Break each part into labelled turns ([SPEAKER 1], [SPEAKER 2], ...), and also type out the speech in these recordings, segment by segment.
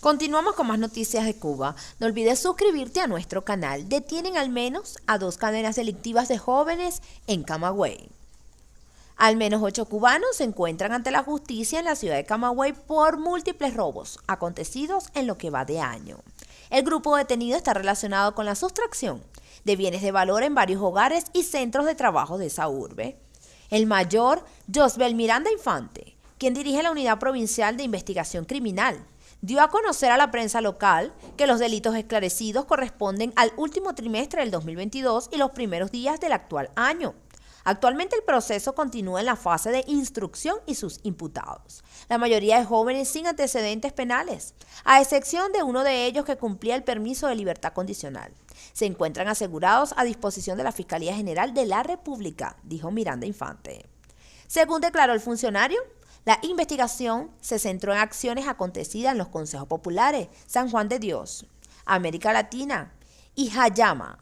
[SPEAKER 1] Continuamos con más noticias de Cuba. No olvides suscribirte a nuestro canal. Detienen al menos a 2 cadenas delictivas de jóvenes en Camagüey. Al menos 8 cubanos se encuentran ante la justicia en la ciudad de Camagüey por múltiples robos acontecidos en lo que va de año. El grupo detenido está relacionado con la sustracción de bienes de valor en varios hogares y centros de trabajo de esa urbe. El mayor, Josbel Miranda Infante, quien dirige la Unidad Provincial de Investigación Criminal, dio a conocer a la prensa local que los delitos esclarecidos corresponden al último trimestre del 2022 y los primeros días del actual año. Actualmente el proceso continúa en la fase de instrucción y sus imputados, la mayoría de jóvenes sin antecedentes penales, a excepción de uno de ellos que cumplía el permiso de libertad condicional. Se encuentran asegurados a disposición de la Fiscalía General de la República, dijo Miranda Infante. Según declaró el funcionario, la investigación se centró en acciones acontecidas en los consejos populares San Juan de Dios, América Latina y Jayama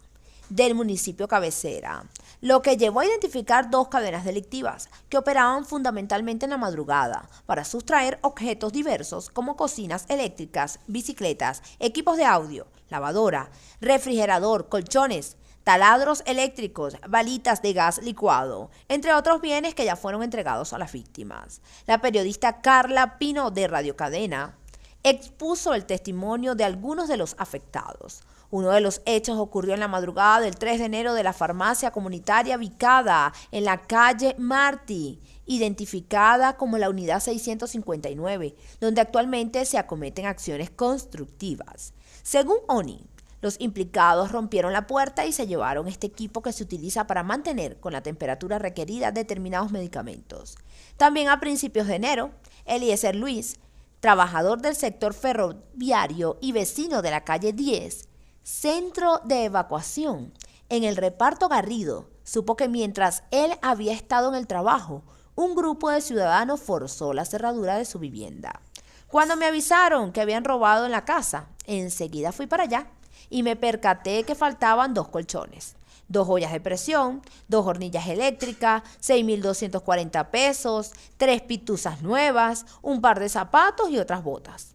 [SPEAKER 1] del municipio cabecera, lo que llevó a identificar 2 cadenas delictivas que operaban fundamentalmente en la madrugada para sustraer objetos diversos como cocinas eléctricas, bicicletas, equipos de audio, lavadora, refrigerador, colchones, taladros eléctricos, balitas de gas licuado, entre otros bienes que ya fueron entregados a las víctimas. La periodista Carla Pino de Radio Cadena expuso el testimonio de algunos de los afectados. Uno de los hechos ocurrió en la madrugada del 3 de enero de la farmacia comunitaria ubicada en la calle Martí, identificada como la unidad 659, donde actualmente se acometen acciones constructivas. Según ONI, los implicados rompieron la puerta y se llevaron este equipo que se utiliza para mantener con la temperatura requerida determinados medicamentos. También a principios de enero, Eliezer Luis, trabajador del sector ferroviario y vecino de la calle 10, centro de evacuación, en el reparto Garrido, supo que mientras él había estado en el trabajo, un grupo de ciudadanos forzó la cerradura de su vivienda. Cuando me avisaron que habían robado en la casa, enseguida fui para allá y me percaté que faltaban 2 colchones, 2 ollas de presión, 2 hornillas eléctricas, 6.240 pesos, 3 pituzas nuevas, un par de zapatos y otras botas.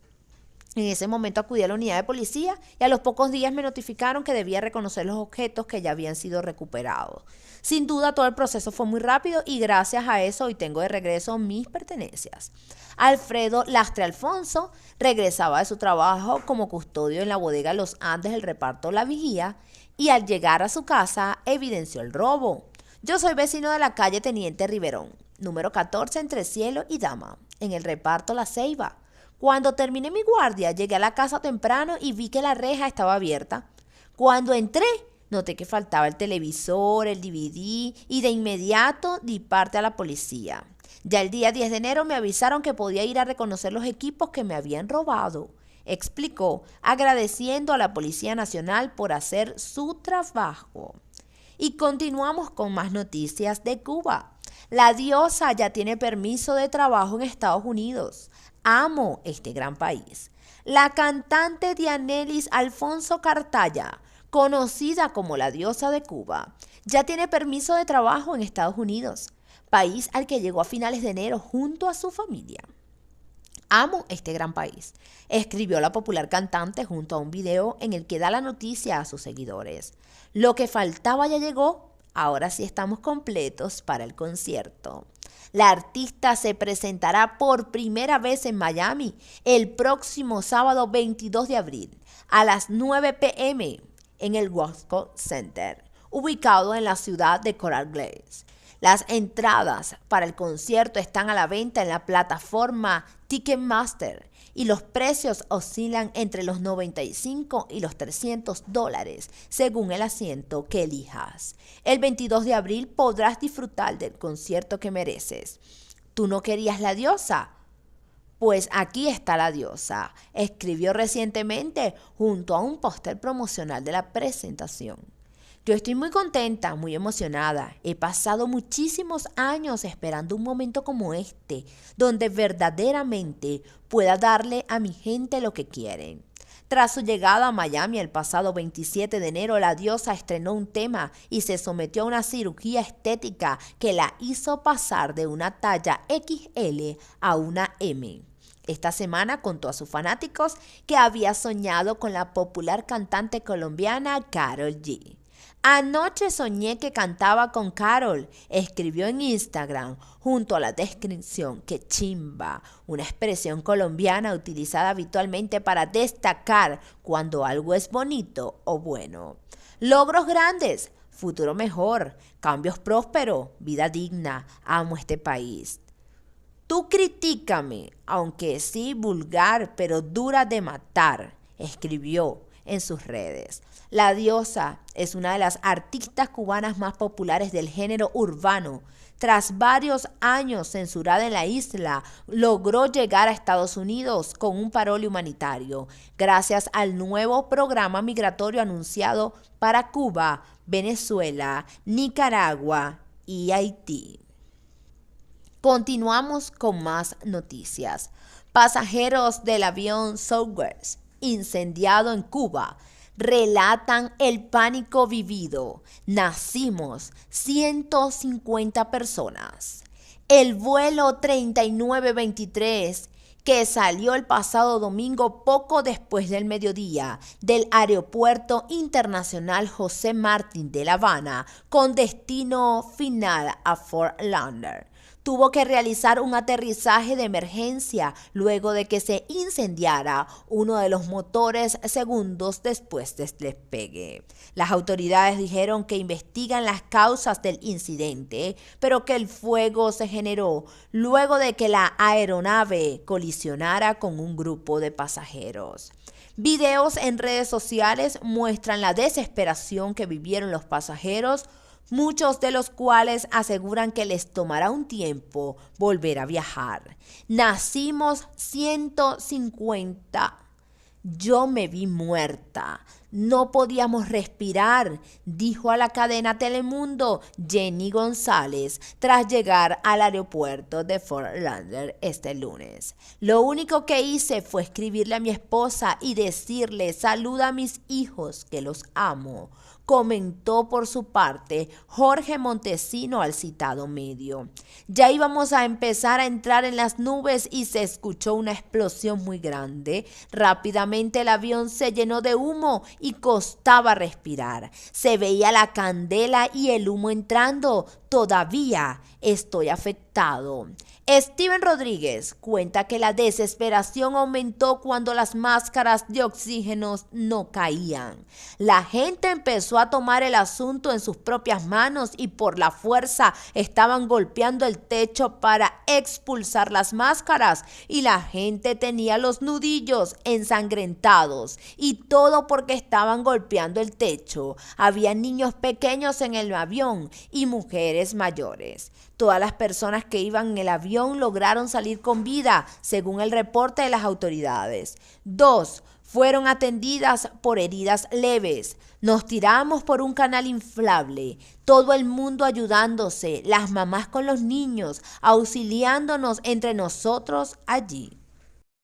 [SPEAKER 1] En ese momento acudí a la unidad de policía y a los pocos días me notificaron que debía reconocer los objetos que ya habían sido recuperados. Sin duda todo el proceso fue muy rápido y gracias a eso hoy tengo de regreso mis pertenencias. Alfredo Lastre Alfonso regresaba de su trabajo como custodio en la bodega Los Andes del reparto La Vigía y al llegar a su casa evidenció el robo. Yo soy vecino de la calle Teniente Riverón, número 14 entre Cielo y Dama, en el reparto La Ceiba. Cuando terminé mi guardia, llegué a la casa temprano y vi que la reja estaba abierta. Cuando entré, noté que faltaba el televisor, el DVD y de inmediato di parte a la policía. Ya el día 10 de enero me avisaron que podía ir a reconocer los equipos que me habían robado, explicó, agradeciendo a la Policía Nacional por hacer su trabajo. Y continuamos con más noticias de Cuba. La diosa ya tiene permiso de trabajo en Estados Unidos. Amo este gran país. La cantante Dianelis Alfonso Cartaya, conocida como la diosa de Cuba, ya tiene permiso de trabajo en Estados Unidos, país al que llegó a finales de enero junto a su familia. Amo este gran país, escribió la popular cantante junto a un video en el que da la noticia a sus seguidores. Lo que faltaba ya llegó, ahora sí estamos completos para el concierto. La artista se presentará por primera vez en Miami el próximo sábado 22 de abril a las 9 p.m. en el Wasco Center, ubicado en la ciudad de Coral Gables. Las entradas para el concierto están a la venta en la plataforma Ticketmaster y los precios oscilan entre los $95 y los $300 según el asiento que elijas. El 22 de abril podrás disfrutar del concierto que mereces. ¿Tú no querías la diosa? Pues aquí está la diosa, escribió recientemente junto a un póster promocional de la presentación. Yo estoy muy contenta, muy emocionada. He pasado muchísimos años esperando un momento como este, donde verdaderamente pueda darle a mi gente lo que quieren. Tras su llegada a Miami el pasado 27 de enero, la diosa estrenó un tema y se sometió a una cirugía estética que la hizo pasar de una talla XL a una M. Esta semana contó a sus fanáticos que había soñado con la popular cantante colombiana Karol G. Anoche soñé que cantaba con Karol, escribió en Instagram junto a la descripción que chimba, una expresión colombiana utilizada habitualmente para destacar cuando algo es bonito o bueno. Logros grandes, futuro mejor, cambios prósperos, vida digna, amo este país. Tú critícame, aunque sí vulgar, pero dura de matar, escribió en sus redes. La diosa es una de las artistas cubanas más populares del género urbano. Tras varios años censurada en la isla, logró llegar a Estados Unidos con un parole humanitario, gracias al nuevo programa migratorio anunciado para Cuba, Venezuela, Nicaragua y Haití. Continuamos con más noticias. Pasajeros del avión Southwest incendiado en Cuba relatan el pánico vivido. Nacimos 150 personas. El vuelo 3923 que salió el pasado domingo poco después del mediodía del Aeropuerto Internacional José Martín de La Habana con destino final a Fort Lauderdale, tuvo que realizar un aterrizaje de emergencia luego de que se incendiara uno de los motores segundos después del despegue. Las autoridades dijeron que investigan las causas del incidente, pero que el fuego se generó luego de que la aeronave colisionara con un grupo de pasajeros. Videos en redes sociales muestran la desesperación que vivieron los pasajeros, muchos de los cuales aseguran que les tomará un tiempo volver a viajar. Nacimos 150. Yo me vi muerta. No podíamos respirar, dijo a la cadena Telemundo Jenny González tras llegar al aeropuerto de Fort Lauderdale este lunes. Lo único que hice fue escribirle a mi esposa y decirle: saluda a mis hijos, que los amo, comentó por su parte Jorge Montesino al citado medio. Ya íbamos a empezar a entrar en las nubes y se escuchó una explosión muy grande. Rápidamente el avión se llenó de humo y costaba respirar. Se veía la candela y el humo entrando. Todavía estoy afectado. Steven Rodríguez cuenta que la desesperación aumentó cuando las máscaras de oxígeno no caían. La gente empezó a tomar el asunto en sus propias manos y por la fuerza estaban golpeando el techo para expulsar las máscaras, y la gente tenía los nudillos ensangrentados, y todo porque estaban golpeando el techo. Había niños pequeños en el avión y mujeres mayores. Todas las personas que iban en el avión lograron salir con vida, según el reporte de las autoridades. 2 fueron atendidas por heridas leves. Nos tiramos por un canal inflable, todo el mundo ayudándose, las mamás con los niños, auxiliándonos entre nosotros allí.